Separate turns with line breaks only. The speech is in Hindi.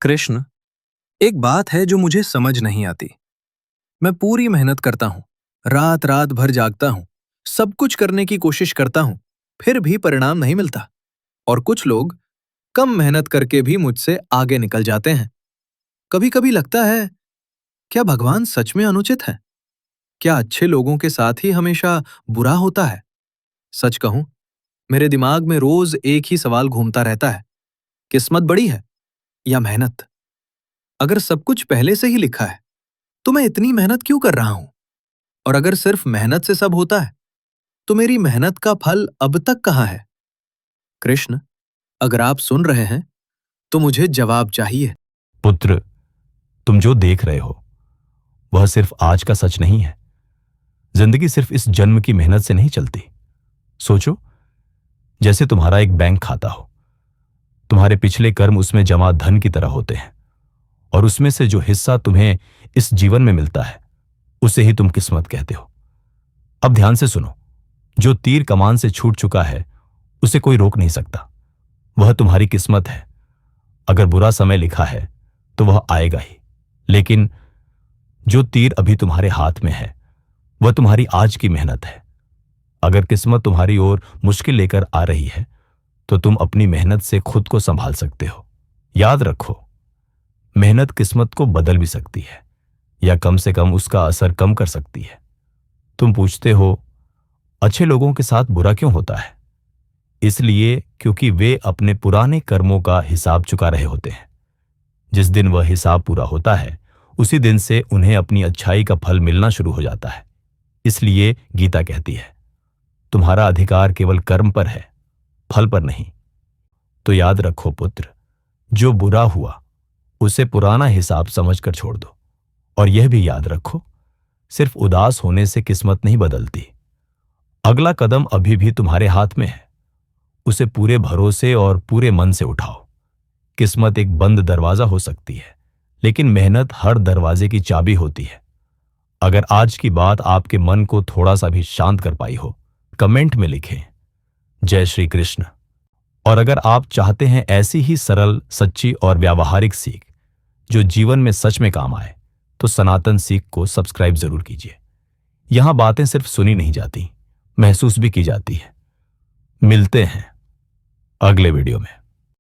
कृष्ण, एक बात है जो मुझे समझ नहीं आती। मैं पूरी मेहनत करता हूँ, रात रात भर जागता हूँ, सब कुछ करने की कोशिश करता हूँ, फिर भी परिणाम नहीं मिलता। और कुछ लोग कम मेहनत करके भी मुझसे आगे निकल जाते हैं। कभी कभी लगता है, क्या भगवान सच में अनुचित है? क्या अच्छे लोगों के साथ ही हमेशा बुरा होता है? सच कहूं, मेरे दिमाग में रोज एक ही सवाल घूमता रहता है, किस्मत बड़ी है या मेहनत? अगर सब कुछ पहले से ही लिखा है, तो मैं इतनी मेहनत क्यों कर रहा हूं? और अगर सिर्फ मेहनत से सब होता है, तो मेरी मेहनत का फल अब तक कहां है? कृष्ण, अगर आप सुन रहे हैं, तो मुझे जवाब चाहिए।
पुत्र, तुम जो देख रहे हो वह सिर्फ आज का सच नहीं है। जिंदगी सिर्फ इस जन्म की मेहनत से नहीं चलती। सोचो, जैसे तुम्हारा एक बैंक खाता हो। तुम्हारे पिछले कर्म उसमें जमा धन की तरह होते हैं, और उसमें से जो हिस्सा तुम्हें इस जीवन में मिलता है उसे ही तुम किस्मत कहते हो। अब ध्यान से सुनो, जो तीर कमान से छूट चुका है उसे कोई रोक नहीं सकता। वह तुम्हारी किस्मत है। अगर बुरा समय लिखा है तो वह आएगा ही, लेकिन जो तीर अभी तुम्हारे हाथ में है वह तुम्हारी आज की मेहनत है। अगर किस्मत तुम्हारी ओर मुश्किल लेकर आ रही है तो तुम अपनी मेहनत से खुद को संभाल सकते हो। याद रखो, मेहनत किस्मत को बदल भी सकती है, या कम से कम उसका असर कम कर सकती है। तुम पूछते हो, अच्छे लोगों के साथ बुरा क्यों होता है? इसलिए क्योंकि वे अपने पुराने कर्मों का हिसाब चुका रहे होते हैं। जिस दिन वह हिसाब पूरा होता है उसी दिन से उन्हें अपनी अच्छाई का फल मिलना शुरू हो जाता है। इसलिए गीता कहती है, तुम्हारा अधिकार केवल कर्म पर है, फल पर नहीं। तो याद रखो पुत्र, जो बुरा हुआ उसे पुराना हिसाब समझकर छोड़ दो। और यह भी याद रखो, सिर्फ उदास होने से किस्मत नहीं बदलती। अगला कदम अभी भी तुम्हारे हाथ में है। उसे पूरे भरोसे और पूरे मन से उठाओ। किस्मत एक बंद दरवाजा हो सकती है, लेकिन मेहनत हर दरवाजे की चाबी होती है। अगर आज की बात आपके मन को थोड़ा सा भी शांत कर पाई हो, कमेंट में लिखें जय श्री कृष्ण। और अगर आप चाहते हैं ऐसी ही सरल, सच्ची और व्यावहारिक सीख जो जीवन में सच में काम आए, तो सनातन सीख को सब्सक्राइब जरूर कीजिए। यहां बातें सिर्फ सुनी नहीं जाती, महसूस भी की जाती है। मिलते हैं अगले वीडियो में।